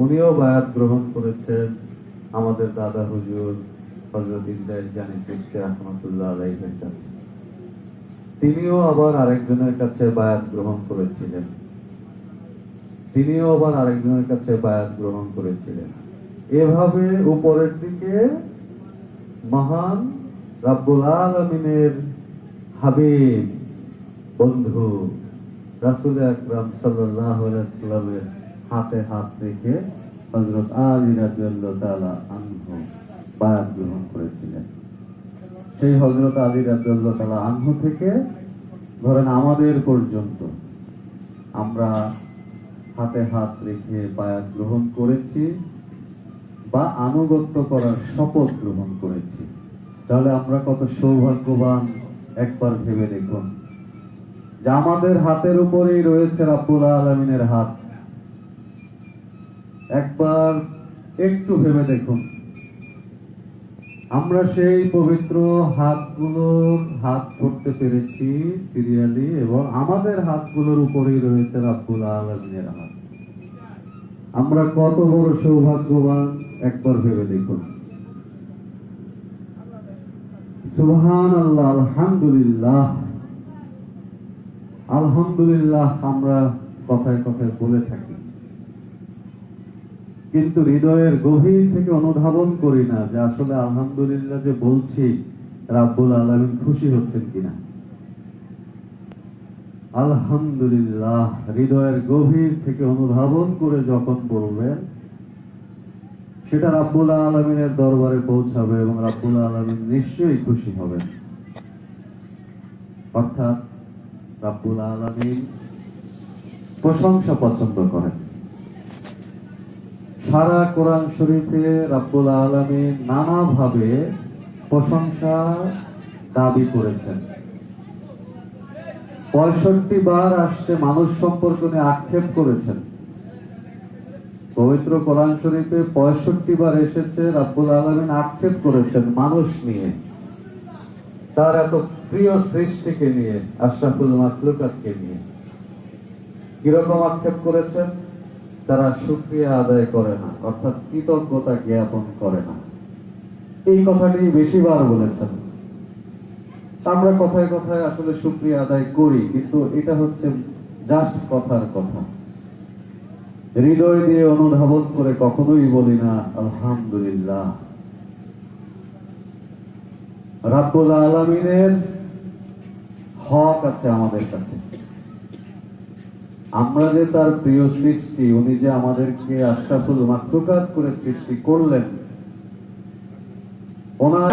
উনিও বায়াত গ্রহণ করেছেন আমাদের দাদা হুজুর হযরত ইমদাদ জানি চিশতি রাহমাতুল্লাহ আলাইহির কাছে। তিনিও আবার আরেকজনের কাছে বায়াত গ্রহণ করেছিলেন। এভাবে উপরের দিকে মহান রব্বুল আলামিনের হাবিব বন্ধু রাসূল আকরাম সাল্লাল্লাহু আলাইহি ওয়াসাল্লামের হাতে হাত রেখে হযরত আলী রাদিয়াল্লাহু তাআলা আনহু বায়াত গ্রহণ করেছিলেন। সেই হযরত আলী রাদিয়াল্লাহু তাআলা আনহু থেকে ধরেন আমাদের পর্যন্ত আমরা হাতে হাত রেখে বায়াত গ্রহণ করেছি বা আনুগত্য করার শপথ গ্রহণ করেছি। তাহলে আমরা কত সৌভাগ্যবান একবার ভেবে দেখুন যে আমাদের হাতের উপরেই রয়েছে রব্বুল আলামিনের হাত। একবার একটু ভেবে দেখুন, আমরা সেই পবিত্র হাতগুলোর হাত করতে পেরেছি সিরিয়ালি, এবং আমাদের হাতগুলোর উপরেই রয়েছে রাব্বুল আলামিনের হাত। আমরা কত বড় সৌভাগ্যবান একবার ভেবে দেখুন। সুবহানাল্লাহ, আলহামদুলিল্লাহ, আলহামদুলিল্লাহ আমরা কথায় কথায় বলে থাকি, কিন্তু হৃদয়ের গভীর থেকে অনুধাবন করি না যে আসলে আলহামদুলিল্লাহ যে বলছি রাব্বুল আলামিন খুশি হচ্ছেন কিনা। আলহামদুলিল্লাহ হৃদয়ের গভীর থেকে অনুধাবন করে যখন বলবেন, সেটা রাব্বুল আলামিনের দরবারে পৌঁছাবে এবং রাব্বুল আলামিন নিশ্চয়ই খুশি হবেন। অর্থাৎ রাব্বুল আলামিন প্রশংসা পছন্দ করেন। সারা কোরআন শরীফে রাব্বুল আলামিন নানাভাবে প্রশংসা দাবি করেছেন। 65 বার আসছে মানুষ সম্পর্কে নিয়ে আক্ষেপ করেছেন। পবিত্র কোরআন শরীফে 65 বার এসেছে রাব্বুল আলামিন আক্ষেপ করেছেন মানুষ নিয়ে, তার এত প্রিয় সৃষ্টিকে নিয়ে, আশরাফুল মাখলুকাতকে নিয়ে। কিরকম আক্ষেপ করেছেন? তারা শুকরিয়া আদায় করে না, অর্থাৎ কৃতজ্ঞতা জ্ঞাপন করে না। এই কথাটি বেশিবার বলেছেন। আমরা কথায় কথায় আসলে শুকরিয়া আদায় করি, কিন্তু এটা হচ্ছে জাস্ট কথার কথা। হৃদয় দিয়ে অনুধাবন করে কখনোই বলি না আলহামদুলিল্লাহ। রাব্বুল আলামিনের হক আছে আমাদের কাছে। আমরা যে তার প্রিয় সৃষ্টি, উনি যে আমাদেরকে আশরাফুল মাখলুকাত করে সৃষ্টি করলেন, ওনার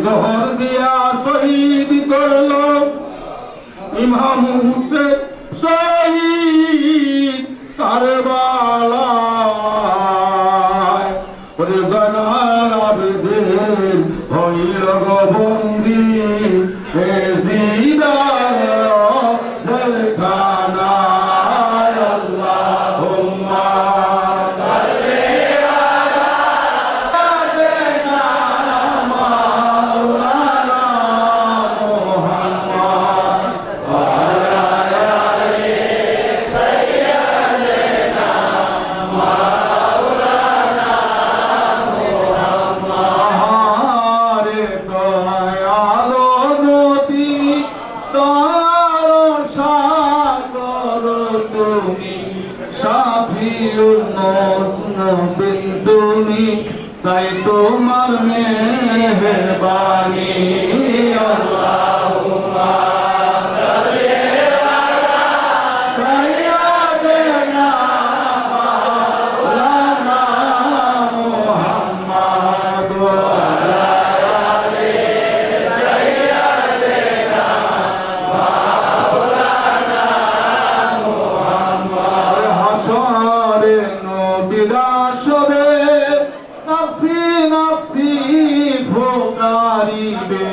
জহর দিয়া শহীদ করল ইমাম হুসেন শহীদ কারবালায়। ওরে জানাল আবেদের হইল গো বন্দি এ জিদার জেলখানায়। আল্লাহুম্মা তুমি সাই তোমার মেহেরবানি। আল্লাহুম্মা সাল্লি আলা সাইয়্যিদিনা মাওলানা মুহাম্মদ ওয়া আলা আলি সাইয়্যিদিনা মাওলানা মুহাম্মদ। হাসরে নবীরা সবে নাফসি নাফসি ফুকারিবে,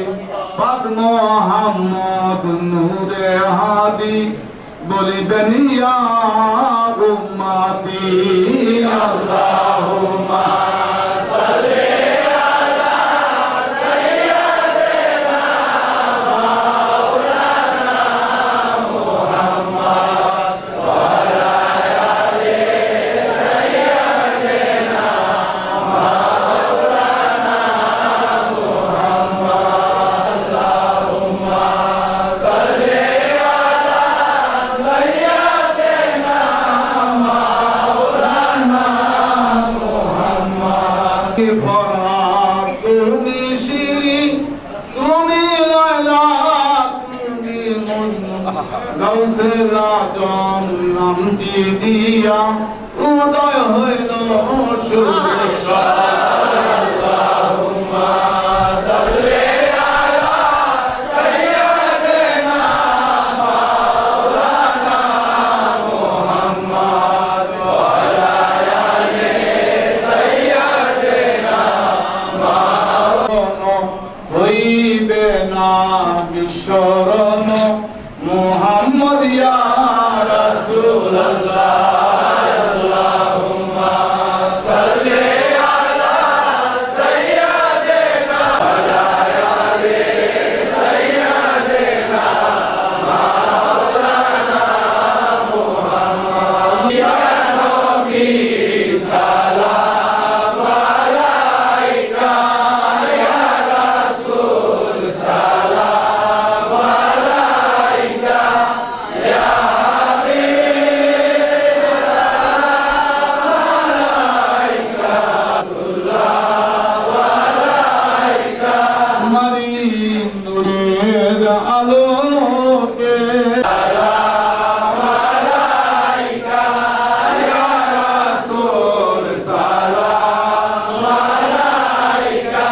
পাক মুহাম্মদ নূরে হাদি বলিবেন ইয়া উম্মতি। আল্লাহুম্মা সাল্লি আলা সাইয়্যিদিনা মাওলানা মুহাম্মদ ওয়া আলা আলি সাইয়্যিদিনা ফরহাদ তুমি শিরি তুমি লায়লা তুমি গাউসে আজম নামটি দিয়া উদয় হইল সূর্য হইবে না বিশ্বরণ মুহাম্মদ ইয়া রাসূলুল্লাহ আল্লাহুম্মা সাল্লি আলা সাইয়্যিদিনা ওয়া আলি সাইয়্যিদিনা মাওলানা মুহাম্মদ ইয়া নবী সালাম আলাইকা আলোকে সালাম আলাইকা ইয়া রাসূল সালাম আলাইকা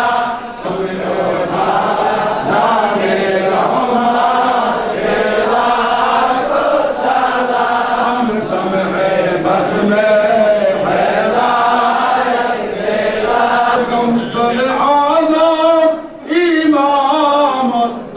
নামে রহমত লাখো সালাম সমে বজমে হেদায়েত লাখো আযম ইমামত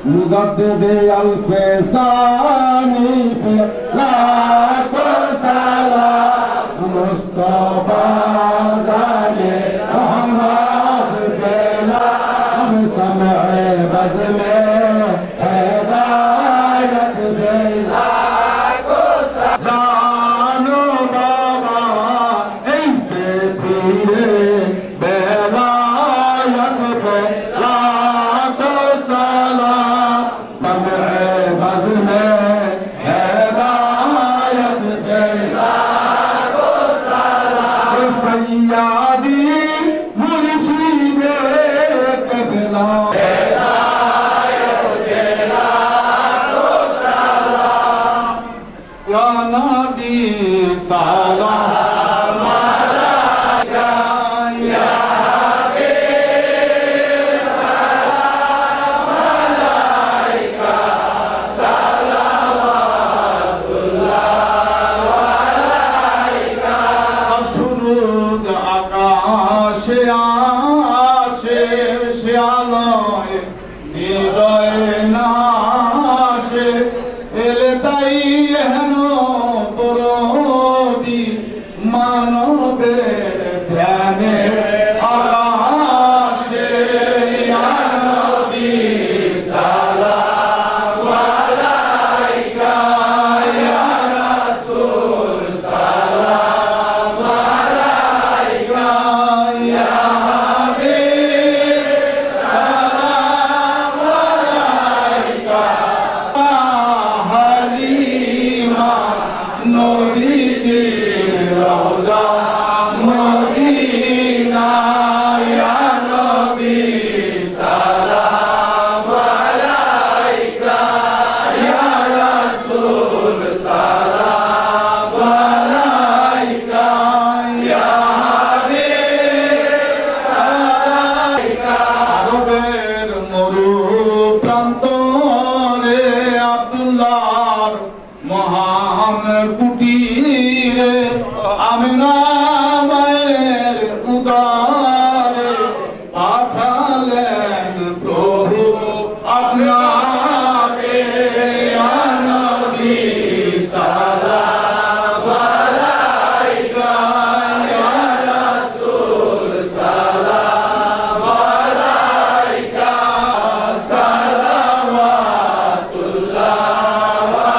मुदद्दिद अल्फसानी पे लाखों सलाम मुस्तफा जाने रहमत बेला हम समय बद में हिदायत बेला जानो बाबा ऐसे पीरे बेलायत पे लाखों सलाम बद में हिदायत बेला फरियादी मुर्शिदे कबला या नबी सलाम अलैका या हबीब सलाम अलैका सलावतुल्लाह अलैका सुरूद आकाशे आशे শ্যালয় হৃদয় নাশে এলে তাই হেন পরদি আপনাকে ইয়া নবী সালাম আলাইকা ইয়া রাসূল সালাম আলাইকা সালাওয়াতুল্লাহ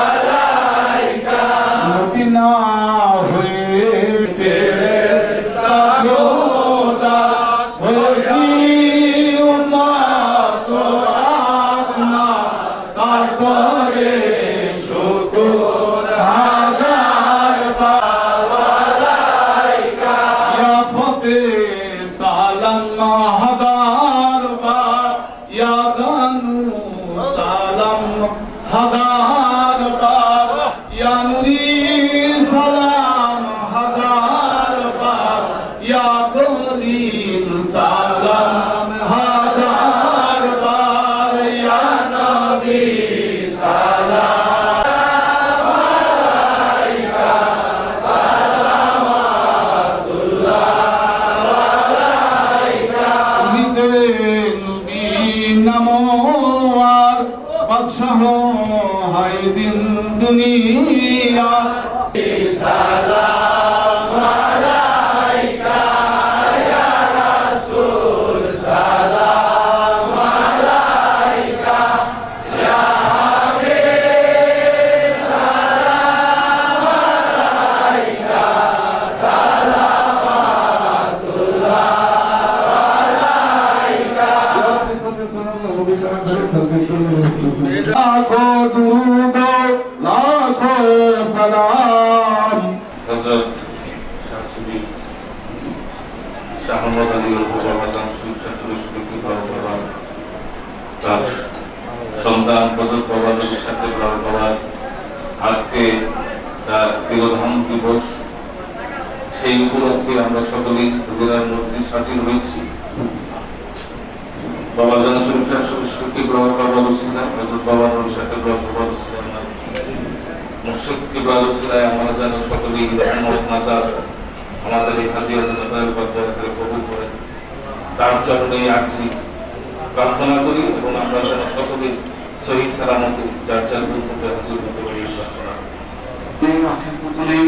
আলাইকা নবী না হয়ে ফেরেশতা খোদা হয়েছি উম্মত আপনার তারপরে শুকর হাজার বালাইকা ইয়া ফতেহ সালাম হাজার বার ইয়া জানু সালাম হাজার বার ইয়া নুরি সালাম হাজার বার ইয়া করিম সালাম হাজার বার ইয়া নবী সালাম আলাইকা সালাওয়াতুল্লাহ আলাইকা নিতে নবী নামওয়ার বাদশাহ হায় দিন দুনিয়া সালাম আলাইকা ইয়া রাসূল সালাম আলাইকা ইয়া হাবিব সালাম আলাইকা সালাওয়াতুল্লাহ আলাইকা লাখো দুরূদ লাখো সালাম হযরত শাহসুবি শাহ মোহাম্মদ আলীর প্রভাবান সুরসুরকে প্রভাবান তার সন্তান হযরত প্রভাবের সাথে প্রভাবান আজকে তার তিরোধান দিবস সেই উপলক্ষে আমরা সকলেই হুজুরের মধ্যে সামিল হয়েছি বাবা জান সুরসুরকে প্রভাবান ছিলেন হযরত বাবার সাথে প্রভাবান ছিলেন মুর্শিদ কিবলার উসিলায় আমরা যেন সকলেই রহমত নাজাত আমাদের এই হাজির জনতার পর্যায়ে কবুল করেন তার চরণে আরজি প্রার্থনা করি এবং আমরা যেন সকলেই সহিহ সালামতে যার যার গন্তব্যে হাজির হতে পারি প্রার্থনা এই আখির পুতুলি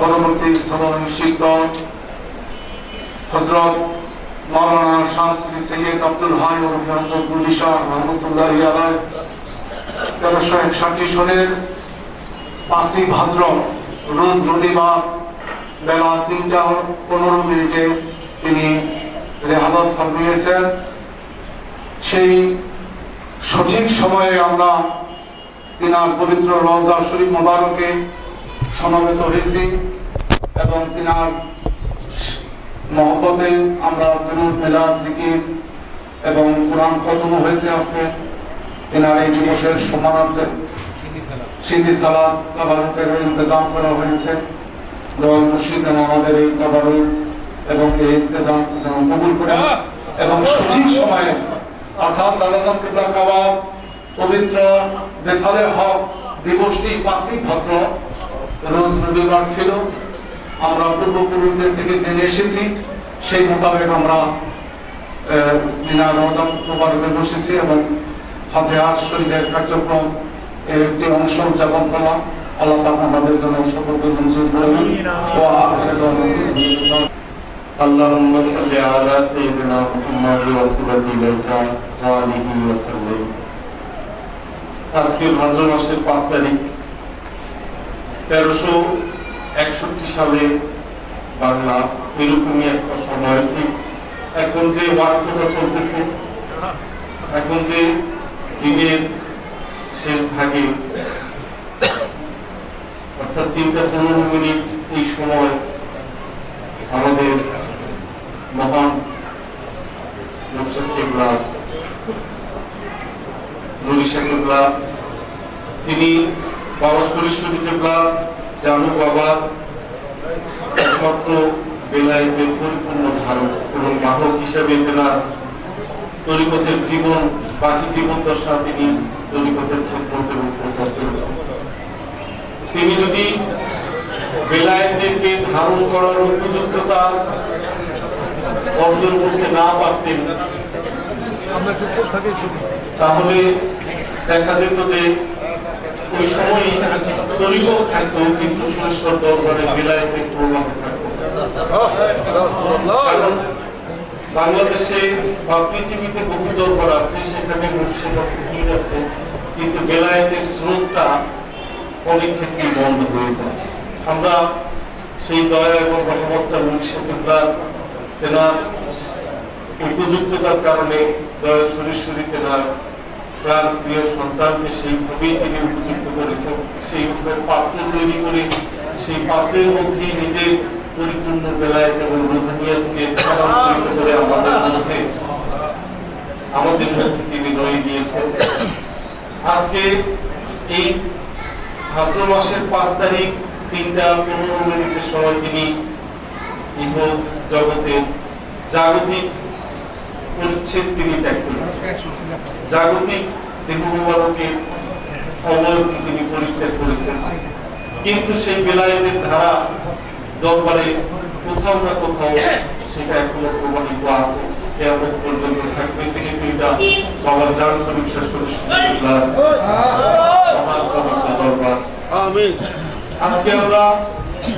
পরবর্তী সময় শিক্ষক হযরত মাওলানা শাহ শ্রী সৈয়দ আব্দুল হাই ওরফে হযরত দুলি শাহ রহমতুল্লাহি আলাইহ 1361 সনের 5ই ভাদ্র রোজ রবিবার বেলা 3:15 তিনি রেহালত ফরমিয়েছেন। সেই সঠিক সময়ে আমরা তিনার পবিত্র রওজা শরীফ মোবারকে সমবেত হয়েছি এবং তিনার মহব্বতে আমরা দুরূদ মিলাদ জিকির এবং কোরআন খতম হয়েছে আজকে তিনার এই দিবসের সম্মানার্থে সিন্দি সালাত তাবারুকের ইন্তজাম করা হয়েছে। দোয়া মুর্শিদ যেন আমাদের এই তাবারুক এবং এই ইন্তজাম যেন কবুল করেন এবং সঠিক সময়ে অর্থাৎ লালাজান কিবলা কাবা পবিত্র বেসালে হক দিবসটি 5ই ভাদ্র রোজ রবিবার ছিল। আমরা পূর্বপুরুষদের থেকে জেনে এসেছি সেই মোতাবেক আমরা মিনা রমজান মোবারকে বসেছি এবং ফাতিহা শরীফের কার্যক্রম এর একটি অংশ উদযাপন করা। আল্লাহ তাআলা আমাদের জন্য সকলকে মঞ্জুর করুন। ওয়া আখিরু দাওয়ানা আল্লাহুম্মা সাল্লি আলা সাইয়্যিদিনা মুহাম্মাদ ওয়া সাল্লিল্লাহু আলাইহি ওয়া সাল্লাম। আজকে ভাদ্র মাসের 5 তারিখ 1361 সালে বাংলা এরকমই একটা সময় ঠিক এখন যে ওয়াক্তটা চলতেছে এখন যে দিনের শেষ ভাগে অর্থাৎ 3:15 এই সময় আমাদের মহান মুর্শিদ কিবলা নুরি শাহ কিবলা তিনি বাবা সুরেশ্বরী কিবলা জানু বাবা একমাত্র বেলায়েতের পরিপূর্ণ ধারক এবং বাহক হিসাবে তেনার তরিকতের জীবন বাকি জীবন দশা তিনি তরিকতের ক্ষেত্রে প্রচার করেছেন। তিনি যদি বেলায়েতদেরকে ধারণ করার উপযুক্ততা অর্জন করতে না পারতেন তাহলে দেখা যেত যে ওই সময় তরিকত থাকতো কিন্তু সুরেশ্বর দরবারে বিলায়েতের প্রভাব থাকতো। কারণ বাংলাদেশে বা পৃথিবীতে বহু দরবার আছে, সেখানে মুর্শিদ আছে, পীর আছে, কিন্তু বেলায়েতের স্রোতটা অনেক ক্ষেত্রে বন্ধ হয়ে যায়। আমরা সেই দয়া এবং রহমতটা মুর্শিদুল্লাহ তেনার উপযুক্ততার কারণে দয়া সরাসরি তেনার প্রাণ প্রিয় সন্তানকে সেইভাবেই তিনি উপযুক্ত করেছেন। সেই পাত্র তৈরি করে সেই পাত্রের মধ্যে নিজের পরিপূর্ণ বেলায়েত এবং রুহানিয়াতকে স্থানান্তরিত করে আমাদের মধ্যে তিনি রয়ে দিয়েছেন। আজকে এই ভাদ্র মাসের 5 তারিখ 3:15 সময় তিনি ইহ জগতে জাগতিক পরিচ্ছেদ তিনি ত্যাগ করেছেন। জাগতিক দেহ মোবারকের অবয়ব তিনি পরিত্যাগ করেছেন, কিন্তু সেই বেলায়েতের ধারা দরবারে কোথাও না কোথাও সেটা এখনো প্রমাণিত আছে, কিয়ামত পর্যন্ত থাকবে। তিনি দুইটা বাবার জান শরীফ শেষ দরবার। আজকে আমরা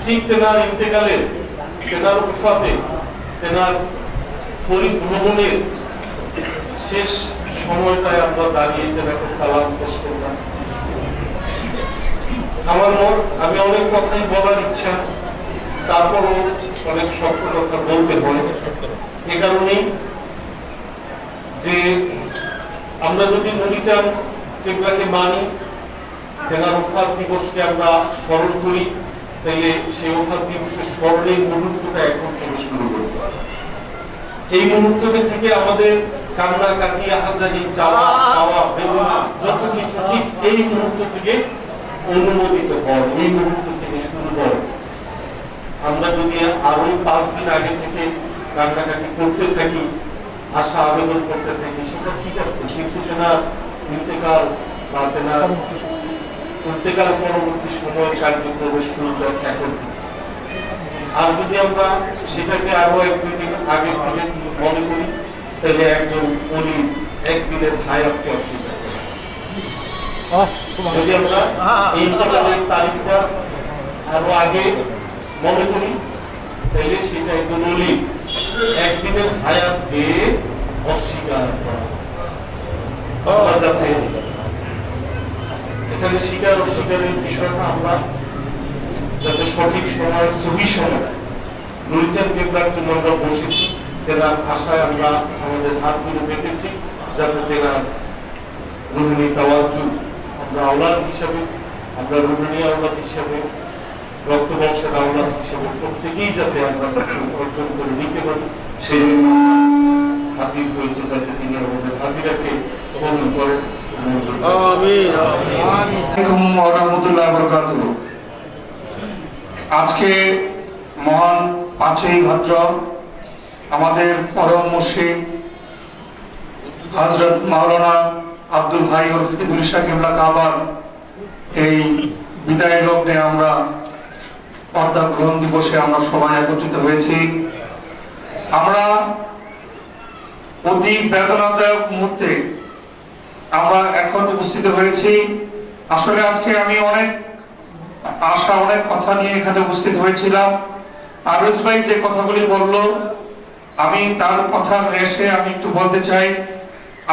ঠিক তেনার ইন্তেকালে, তেনার উফাতে, তেনার পরিভ্রমণের শেষ সময়টায় আমরা দাঁড়িয়ে তেনাকে সালাম পেশ করলাম। আমি অনেক কথাই বলার ইচ্ছা, তারপরও অনেক শক্ত কথা বলতে হয়। এ কারণেই যে আমরা যদি নবীচান কিবলাকে মানি, তেনার ওফাত দিবসকে আমরা স্মরণ করি, তাইলে সেই ওফাত দিবসের স্মরণের মুহূর্তটা এখন থেকে শুরু করতে হবে। এই মুহূর্তটা থেকে আমাদের কান্না কাটি, আহাজারি, চাওয়া বেদনা যত কিছু ঠিক এই মুহূর্ত থেকে অনুমোদিত হয়, এই মুহূর্ত থেকে শুরু হয়। আমরা যদি আরো 5 দিন আগে থেকে কান্নাকাটি করতে থাকি, আশা আবেদন করতে থাকি, সেটা ঠিক আছে, কিন্তু তেনার ইন্তেকাল বা তেনার ইন্তেকাল পরবর্তী সময় কার্যক্রমে শুরু হয় এখন। আর যদি আমরা সেটাকে আরো 1-2 দিন আগে থেকে মনে করি, তাহলে একজন ওলি একদিনের হায়াতকে অস্বীকার করে। যদি আমরা এই ইন্তেকালের তারিখটা আরো আগে মনে করি, তাহলে সেটা একজন ওলি একদিনের হায়াতকে অস্বীকার করা। যাতে এখানে স্বীকার অস্বীকারের বিষয়টা আমরা যাতে সঠিক সময়, সহি সময় নূরজান কিবলার জন্য আমরা বসেছি, তেনার আশায় আমরা আমাদের হাতগুলো পেতেছি, যাতে তেনার রুহানি তাওয়াজ্জুহ আমরা আওলাদ হিসাবে, আমরা রুহানি আওলাদ হিসাবে, রক্ত বংশের আওলাদ হিসাবে প্রত্যেকেই যাতে আমরা অর্জন করে নিতে পারি, সেই হাজির হয়েছে, যাতে তিনি আমাদের হাজিরাকে কবুল করেন। আজকে মহান 5ই ভাদ্র আমাদের পরম মুর্শিদ হযরত মাওলানা আব্দুল ভাই ওরফে ইবনে শাহ কিবলা কাবার এই বিদায় লগ্নে আমরা পর্দা গ্রহণ দিবসে আমরা সবাই একত্রিত হয়েছি। আমরা অতি বেদনাদায়ক মুহূর্তে আমরা এখন উপস্থিত হয়েছি। আসলে আজকে আমি অনেক আশা, অনেক কথা নিয়ে এখানে উপস্থিত হয়েছিলাম। আরজ ভাই যে কথাগুলি বলল, আমি তার কথা এসে আমি একটু বলতে চাই।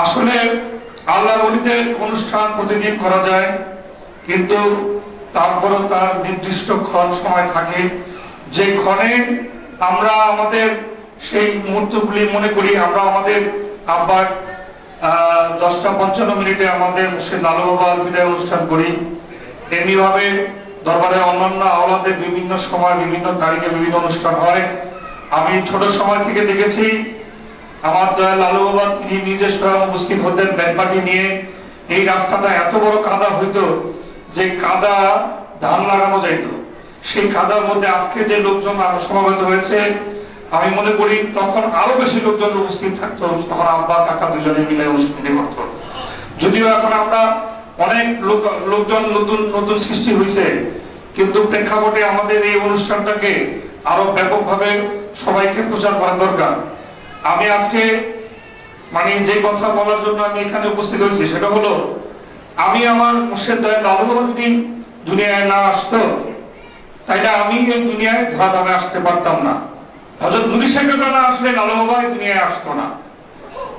আসলে আল্লাহর ওলিদের অনুষ্ঠান প্রতিদিন করা যায়, কিন্তু তারপরেও তার নির্দিষ্ট ক্ষণ সময় থাকে, যে ক্ষণে আমরা আমাদের সেই মুহূর্তগুলি মনে করি। আমরা আমাদের আব্বার 10:55 আমাদের মুর্শিদ লালু বাবার বিদায় অনুষ্ঠান করি। এমনি ভাবে দরবারে অন্যান্য আওলাদের বিভিন্ন সময়, বিভিন্ন তারিখে বিভিন্ন অনুষ্ঠান হয়। আমি ছোট সময় থেকে দেখেছি আমার দয়াল লালু বাবা তিনি নিজে স্বয়ং উপস্থিত হতেন ব্যান্ডপার্টি নিয়ে। এই রাস্তাটা এত বড় কাদা হইতো যে কাদা ধান লাগানো যাইত। সেই কাদার মধ্যে আজকে যে লোকজন সমাবেত হয়েছে, আমি মনে করি তখন আরো বেশি লোকজন উপস্থিত থাকতো। তখন আব্বা কাকা দুজনে মিলে অনুষ্ঠানটি করতো। যদিও এখন আমরা অনেক লোকজন নতুন নতুন সৃষ্টি হয়েছে, কিন্তু প্রেক্ষাপটে আমাদের এই অনুষ্ঠানটাকে আরো ব্যাপকভাবে সবাইকে প্রচার করা দরকার। আমি আজকে মানে যে কথা বলার জন্য আমি এখানে উপস্থিত হয়েছি সেটা হলো, আমি আমার মুর্শিদ দয়াল লালু বাবা যদি দুনিয়ায় না আসতো তাইলে আমি এই দুনিয়ায় ধরাধামে আসতে পারতাম না। হযরত নূরী সাহেব না আসলে লালু বাবা এই দুনিয়ায় আসতো না।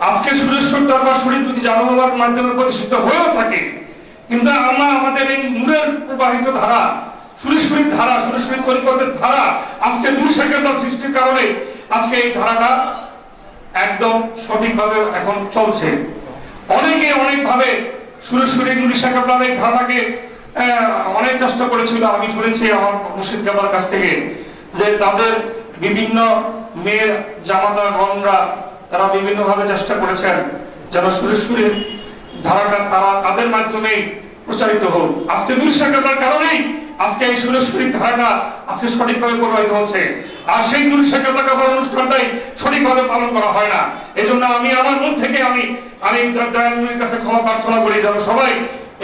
আজকে সুরেশ্বর দরবার শরীফ যদি জানু বাবার মাধ্যমে প্রতিষ্ঠিত হয়েও থাকে, কিন্তু আমরা আমাদের এই নূরের প্রবাহিত ধারা, সুরেশ্বরী ধারা, সুরেশ্বরী তরিকতের ধারা আজকে নূরী সাহেবের সৃষ্টির কারণে আজকে এই ধারাটা একদম সঠিকভাবে এখন চলছে। অনেকে অনেকভাবে সুরেশ্বরী নূরী সাহেব এই ধারাটাকে অনেক চেষ্টা করেছিল। আমি শুনেছি আমার মুর্শিদ বাবার কাছ থেকে যে তাদের বিভিন্ন মেয়ে জামাতা গণরা তারা বিভিন্ন ভাবে চেষ্টা করেছেন যেন সুরেশ্বরীর ধারাটা তারা তাদের মাধ্যমে প্রচারিত হোক। আজকে নূরী সাহেবের কারণেই আজকে এই সুরেশ্বরীর ধারাটা আজকে সঠিকভাবে প্রবাহিত হচ্ছে। আর সেই নূরী সাহেবের অনুষ্ঠানটাই সঠিকভাবে পালন করা হয় না। এই জন্য আমি আমার মন থেকে আমি দয়াল নূরীর কাছে ক্ষমা প্রার্থনা করি যেন সবাই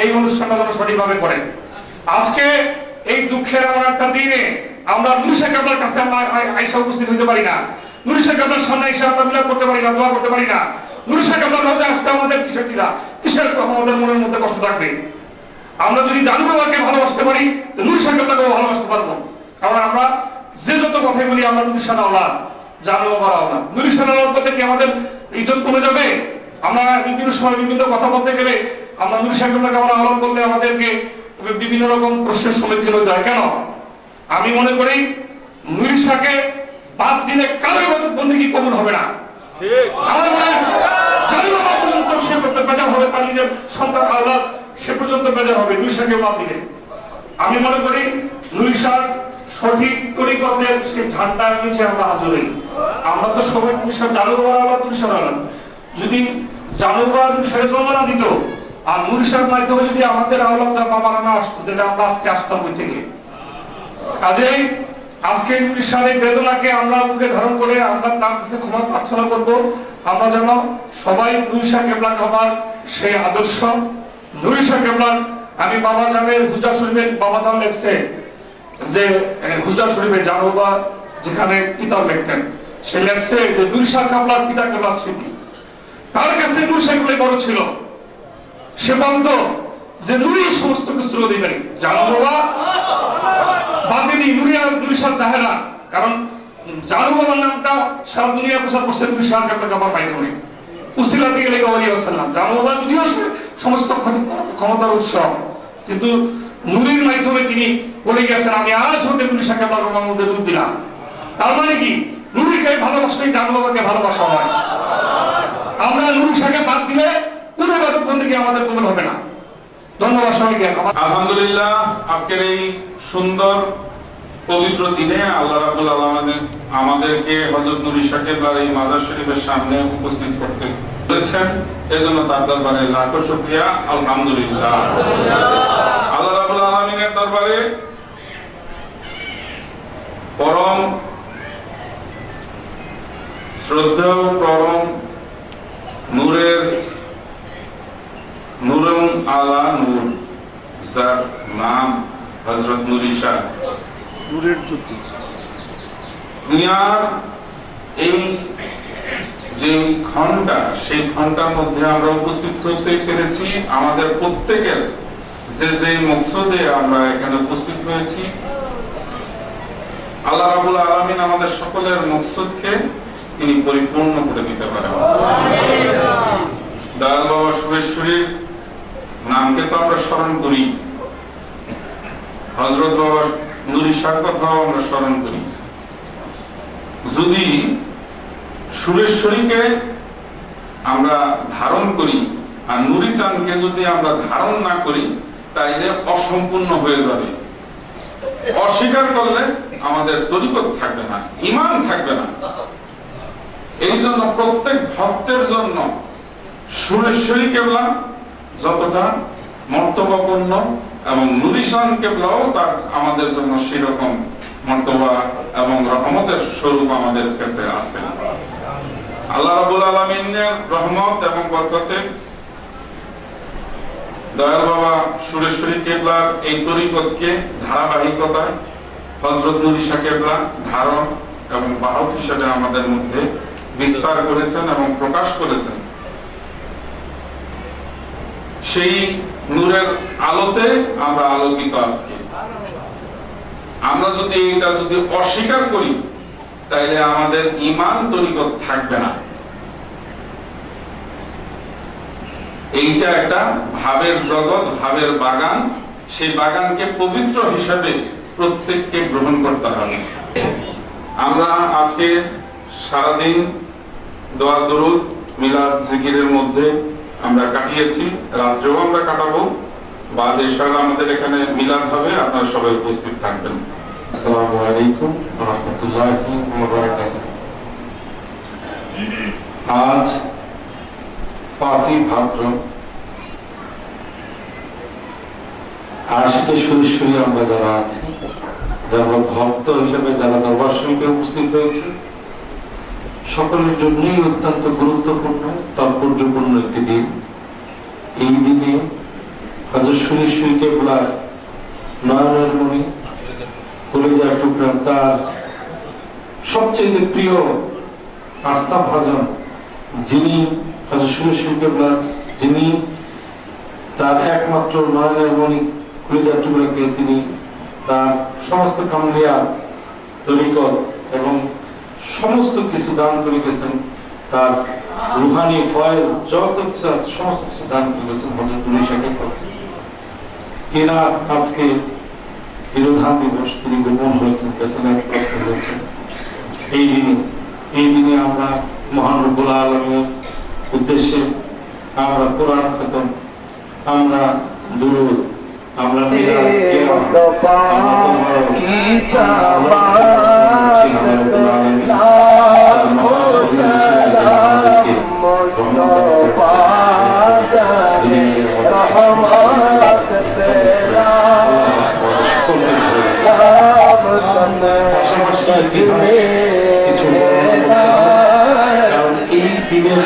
এই অনুষ্ঠানটা যেন সঠিকভাবে করেন। আজকে এই দুঃখের এমন একটা দিনে আমরা নূরী সাহেবের কাছে আইসা উপস্থিত হইতে পারি না, নূরী সাহেবের সামনে এসে আমরা বিলাপ করতে পারি না, দোয়া করতে পারি না। নূরী সাহেবের রোজা আসতে আমাদের কিসের দ্বিধা, কিসের আমাদের মনের মধ্যে কষ্ট থাকবে? আমরা যদি জানু বাবাকে ভালোবাসতে পারি তো নূরী সাহেবকে ভালোবাসতে পারবো। কারণ আমরা যে যত কথাই বলি আমরা নূরী সাহেব আওলাদ, জানু বাবার আওলাদ। নূরী সাহেব আওলাদ বলতে কি আমাদের ইজ্জত কমে যাবে? আমরা বিভিন্ন সময় বিভিন্ন কথা বলতে গেলে আমরা নূরী সাহেবকে আমরা আওলাদ বললে আমাদেরকে বিভিন্ন রকম প্রশ্নের সম্মুখীন হতে হয়। কেন? আমি মনে করি নূরী সাহেবকে বাদ দিলে কারো ইবাদত বন্দেগী কবুল হবে না। আমার মনে হয় জানু বাবা পর্যন্ত সে বেজার হবে, তার নিজের সন্তান আওলাদ সে পর্যন্ত বেজার হবে নূরী সাহেবকে বাদ দিলে। আমি মনে করি নূরী সাহেব সঠিক তরিকতের সেই ঝান্ডার নিচে আমরা হাজির হই। আমরা তো সবাই নূরী সাহেব জানু বাবার আওলাদ, নূরী সাহেব আওলাদ। যদি জানু বাবা নূরী সাহেব জন্ম না দিত আর নূরী সাহেব মাধ্যমে যদি আমাদের আওলাদরা বাবারা না আসতো তাহলে আমরা আজকে আসতাম ওই থেকে। কাজেই আজকে নূরী সাহেবের বেদনাকে আমরা বুকে ধারণ করে আমরা তার কাছে ক্ষমা প্রার্থনা করব। আমরা যেন সবাই নূরী সাহেব কেবলাকে আমার সেই আদর্শ নূরী সাহেব কেবলার, আমি বাবা জানের হুজরা শরীফের বাবা জান লেখছে যে হুজরা শরীফে জানু বাবা যেখানে কিতাব লিখতেন সে লেখছে যে নূরী সাহেব কেবলার পিতা কেবলার স্মৃতি, তার কাছে নূরী সাহেব বড় ছিল। সে বলত যে নূরী সমস্ত কিছুর অধিকারী, জানু বাবা বাতিনি, নূরী সাহেব জাহেরা। কারণ জানু বাবার নামটা সারা দুনিয়া প্রচার করছে নূরী সাহেব কেবলাকে আমার মাধ্যমে উসিলা দিয়ে লেগে ওয়াসাল্লাম। জানু বাবা যদিও সমস্ত ক্ষমতার উৎস, কিন্তু নূরীর মাধ্যমে তিনি বলে গেছেন আমি আজ হতে নূরী সাহেব কেবলার মধ্যে যোগ দিলাম। তার মানে কি নূরীকে ভালোবাসলেই জানু বাবাকে ভালোবাসা হয়। আমরা নূরী সাহেবকে বাদ দিলে কোন ইবাদত বন্দেগী আমাদের কবুল হবে না। ধন্যবাদ সবাইকে। আলহামদুলিল্লাহ, আজকের এই সুন্দর পবিত্র দিনে আল্লাহ রাব্বুল আলামিন আমাদেরকে হযরত নূরী সাহেবের এই মাজার শরীফের সামনে উপস্থিত করতে বলেছেন, এজন্য তার দরবারে লাখো শুকরিয়া। আলহামদুলিল্লাহ, আল্লাহ রাব্বুল আলামিনের দরবারে পরম শ্রদ্ধেয় পরম নূরের নূরুম আলা নূর, যার নাম হযরত নূরী সাহেব, নূরের জ্যোতি। দুনিয়ার এই যে ঘন্টা, সেই ঘন্টার মধ্যে আমরা উপস্থিত হতে পেরেছি আমাদের প্রত্যেকের যে মকসদে আমরা এখানে উপস্থিত হয়েছি। আল্লাহ রাব্বুল আলামিন আমাদের সকলের মকসদকে তিনি পরিপূর্ণ করে দিতে পারেন। দয়াল বাবা সুরেশ্বরীর নামকে তো আমরা স্মরণ করি, হযরত বাবা নূরী সাহেব কথাও আমরা স্মরণ করি। যদি সুরেশ্বরীকে আমরা ধারণ করি আর নূরী চাঁদকে যদি আমরা ধারণ না করি তাইলে অসম্পূর্ণ হয়ে যাবে। অস্বীকার করলে আমাদের তরিকত থাকবে না, ঈমান থাকবে না। এই জন্য প্রত্যেক ভক্তের জন্য সুরেশ্বরী কেবলা যতটা মর্তবাপূর্ণ এবং নূরী শাহ কেবলাও তার আমাদের জন্য সেরকম মর্তবা এবং রহমতের স্বরূপ আমাদের কাছে আছে। আল্লাহ রাব্বুল আলামিনের রহমত এবং বরকতে দয়াল বাবা সুরেশ্বরী কেবলার এই তরিকতকে ধারাবাহিকতায় হযরত নূরী শাহ কেবলা ধারণ এবং বাহক হিসেবে আমাদের মধ্যে বিস্তার করেছেন এবং প্রকাশ করেছেন। সেই নূরের আলোতে আমরা আলোকিত আজকে। আমরা যদি এটা অস্বীকার করি তাহলে আমাদের ঈমান তরিকত থাকবে না। এইটা একটা ভাবের জগৎ, ভাবের বাগান। সেই বাগানকে পবিত্র হিসাবে প্রত্যেককে গ্রহণ করতে হবে। আমরা আজকে সারাদিন দোয়া দরুদ মিলাদ জিকিরের মধ্যে আমরা কাটিয়েছি, রাত্রেও আমরা কাটাবো। বাদ এশার আমাদের এখানে মিলাদ হবে, আপনারা সবাই উপস্থিত থাকবেন। আসসালামু আলাইকুম ওয়া রাহমাতুল্লাহি ওয়া বারাকাতুহু। আজ 5ই ভাদ্র, আশিকে সুরেশ্বরী আমরা যারা আছি, যারা ভক্ত হিসেবে যারা দরবার শরীফে উপস্থিত হয়েছে, সকলের জন্যই অত্যন্ত গুরুত্বপূর্ণ তাৎপর্যপূর্ণ একটি দিন। এই দিনে হযরত সুরেশ্বরী কেবলার নয়নের মণি, কলিজার টুকরা, তার সবচেয়ে প্রিয় আস্থা ভাজন যিনি হযরত সুরেশ্বরী কেবলার, যিনি তার একমাত্র নয়নের মণি কলিজার টুকরাকে তিনি তার সমস্ত কামলিয়া তরিকত এবং সমস্ত কিছু দান করে গেছেন, তার রুহানি ফয়েজ যত কিছু আছে সমস্ত কিছু দান করে গেছেন হযরত নূরুল ইসলাম। এরা আজকে তিরোধান দিবস, তিনি গোপন হয়েছেন, হয়েছেন। এই দিনে আমরা মহান রব্বুল আলামিনের উদ্দেশ্যে আমরা কোরআন খতম, আমরা দুরূদ, আমরা মুস্তাফা কি সাবাত লাখো সালাম মুস্তাফা জানে রহমত তেরা নাম শুনে জিনে এই দিনের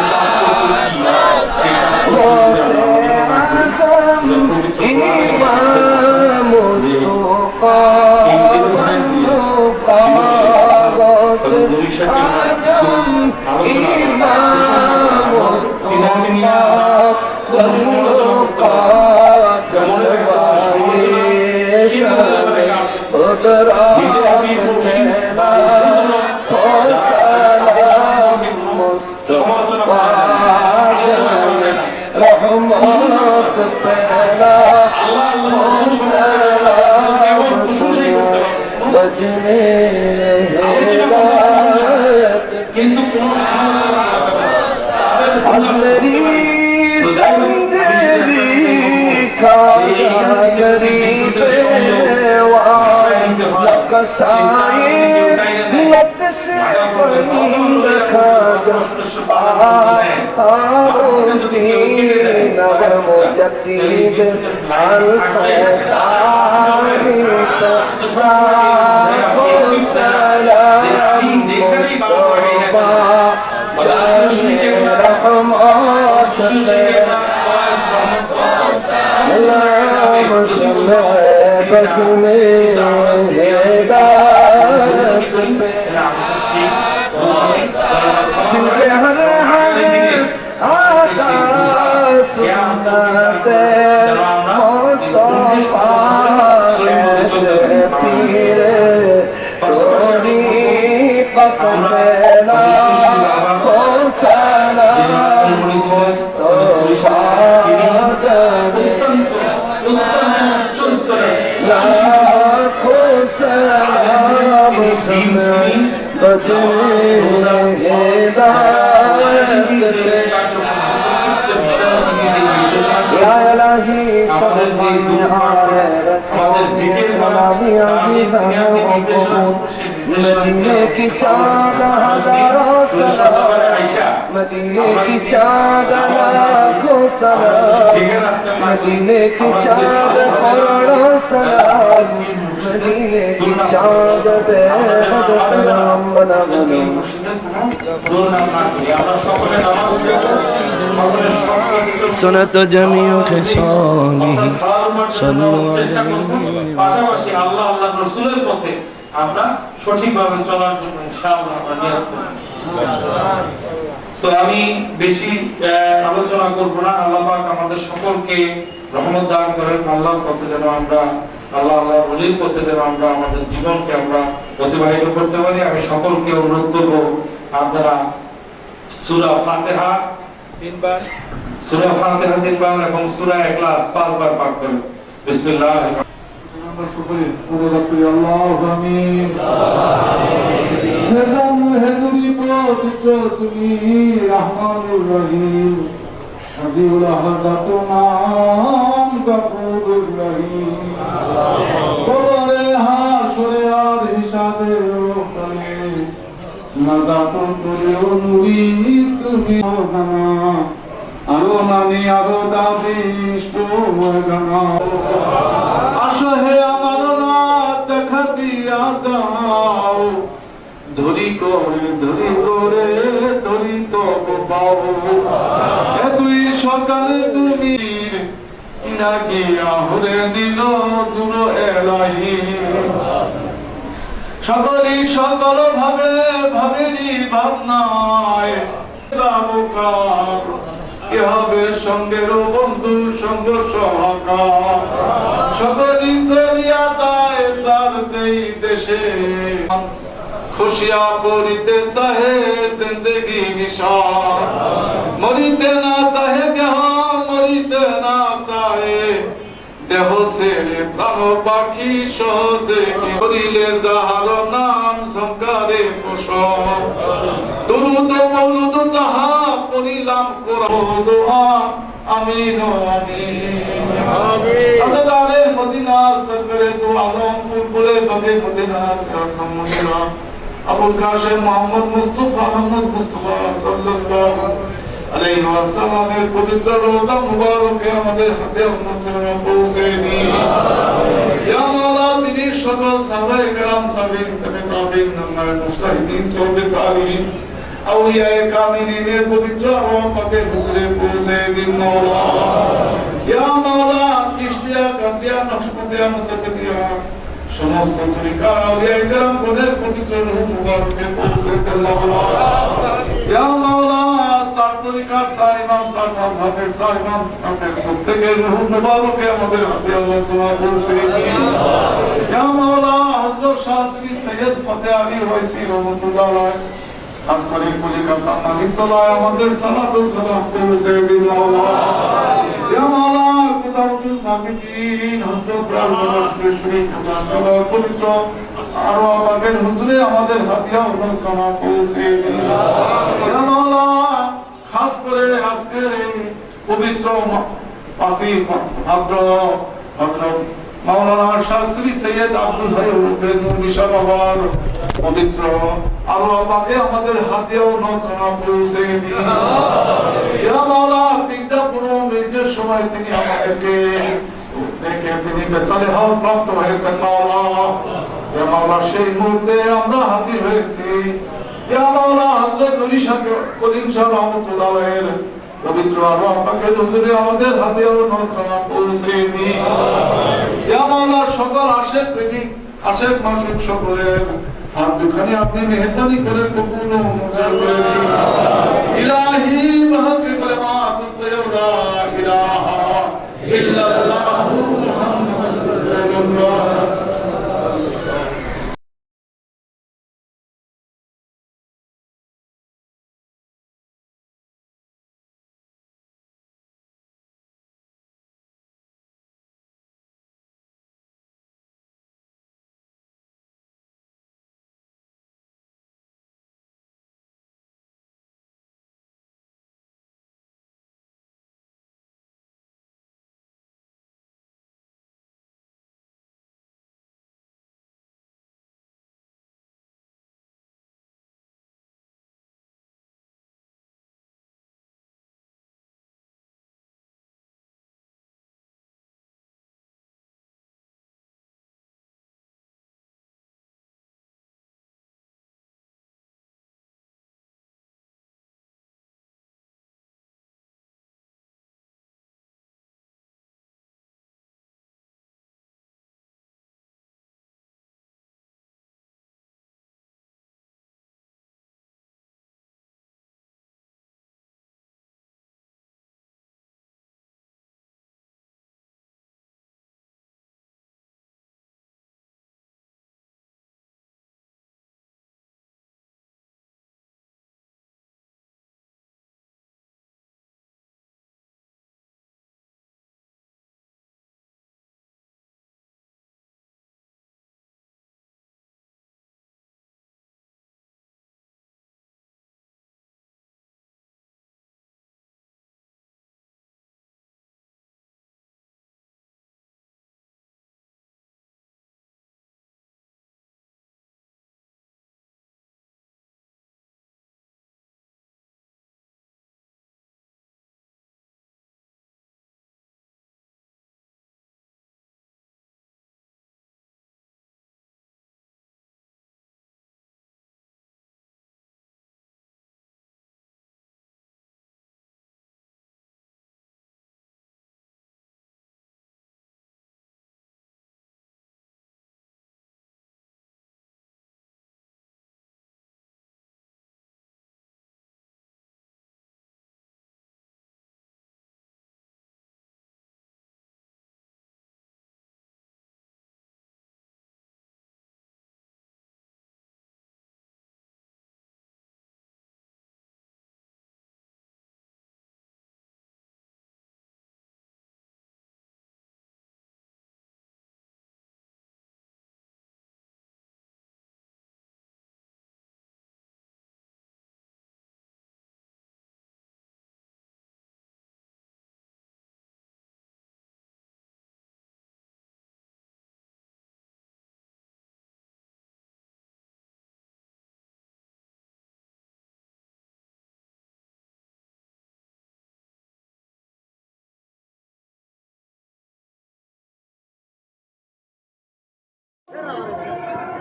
मदीने की चाँद हज़ारों सलाम, मदीने की चाँद लाखों सलाम, मदीने की चाँद करोड़ों सलाम, मदीने की चाँद बेहद सलाम बना बना। सुनत जमीओं के सोनी सल्लल्लाहु अलैहि পাশাপাশি আল্লাহ আল্লাহ রাসূলের পথে আমরা সঠিকভাবে চলার জন্য ইনশাআল্লাহ আমরা নিয়ত করব। তো আমি বেশি আলোচনা করব না। আল্লাহ পাক আমাদের সকলকে রহমত দান করেন। আল্লাহর পথে যেন আমরা আল্লাহর ওলির পথে যেন আমরা আমাদের জীবনকে আমরা অতিবাহিত করতে পারি। আমি সকলকে অনুরোধ করব আপনারা সূরা ফাতিহা 3 বার এবং সূরা ইখলাস 5 বার পাঠ করেন। বিসমিল্লাহ। আমরা সকলে অনুরোধ করি আল্লাহু আমিন। হেজান হেদুরি পবিত্র তুমি রহমানুর রহিম, আজিউল আহাদাতু নাম গফুরুর রহিম। কবরে হাসরে আর হিসাবে রোকলে নাজাতুল কুলিউ নুরি তুমি গানা, আরো নানি আরো দাবি ইষ্টু গানা। আসো হে আমার রাত দেখা দিয়া যাও, ধরি করে তো পাও। এ তুই সকালে তুমি কিনা গিয়া হরে দিল দূর এলাহি। সকলই সকল ভাবে ভাবেরই ভাবনায় যাবকার, কে হবে সঙ্গের বন্ধু সঙ্গ সহকার। সকলই চলিয়া যায় তার যেই দেশে, খুশিয়া করিতে চাহে জিন্দগি নিশান। মরিতে না চাহে কেহ, মরিতে না চাহে দেহ ছেড়ে প্রাণ পাখি সহজে কি করিলে যাহার নাম সংকারে পোষণ। দুরুদ মৌলুদ যাহা পড়িলাম কোরআন আমিন আমিন। আজাদারে মদিনা সরকারে দু আলম পুরপুরে বাবে মদিনা সিরাজুল্লাহ আবুল কাশেম মোহাম্মদ মুস্তাফা আহমদ মুস্তাফা সাল্লাল্লাহু আলাইহি ওয়াসাল্লামের পবিত্র রওজা মুবারকে আমাদের হাতে মুসলমান পৌঁছে দিন। ইয়া মাওলা তিনি সকল সাহাবায়ে কেরাম তাবিঈন তাবিঈন নামায় মুস্তাহিদিন সওবে সালিহিন আউলিয়ায়ে কামিলিনের পবিত্র রওজা পাকে হুজুরে পৌঁছে দিন মাওলা। ইয়া মাওলা চিশতিয়া কাদিয়া নকশবন্দিয়া মুসাদ্দিয়া সমস্ত তরিকা আউলিয়ায়ে কেরাম কোনের পবিত্র রূহ মুবারকে পৌঁছে দেন মাওলা। ইয়া মাওলা তরিকা সাইমান সাইমান হাফেজ সাইমান আমাদের প্রত্যেকের রূহ মুবারকে আমাদের হাতে আল্লাহ তোমার পৌঁছে দিন। ইয়া মাওলা হযরত শাস্ত্রী সৈয়দ ফতেহ আলী ওয়াইসি রহমাতুল্লাহ আলাইহি খাস করে কলিকাতা মালিকতলায় আমাদের সালাত ও সালাম পৌঁছে দিন মাওলা। ইয়া মাওলা কুদাউতুল মুফিদিন হযরত রাসূল শরীফ আল্লাহর পবিত্র আর আমাদের হুজুরে আমাদের হাতিয়া আল্লাহ তোমার পৌঁছে দিন। ইয়া মাওলা খাস করে আজকের এই পবিত্র পাঁচই ভাদ্র হযরত মাওলানা শাস্ত্রী সৈয়দ আব্দুল হাই উরফে নূরনিশা বাবার পবিত্র আল্লাহ পাকে আমাদের হাতেও নজরানা পৌঁছে দিন। ইয়া মাওলা 3:15 সময় তিনি আমাদেরকে দেখে তিনি বেসালেহা প্রাপ্ত হয়েছেন মাওলা। ইয়া মাওলা সেই মুহূর্তে আমরা হাজির হয়েছি। ইয়া মাওলা হযরত নূরী শাহ করিম শাহ রহমাতুল্লাহ আলাইহির পবিত্র আল্লাহ পাকের হুজুরে আমাদের হাতেও নজরানা পৌঁছে দিন। ইয়া মাওলা সকল আশেক প্রেমিক আশেক মাসুক সকলের হাত দুখানি আপনি মেহেরবানি করে কবুল ও মঞ্জুর করে দিন। ইলাহি বহকে কলমাত তাইয়্যিবা ইলাহা ইল্লাল্লাহু মুহাম্মাদুর রাসূলুল্লাহ।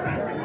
আমরা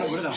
ঘুরে দাও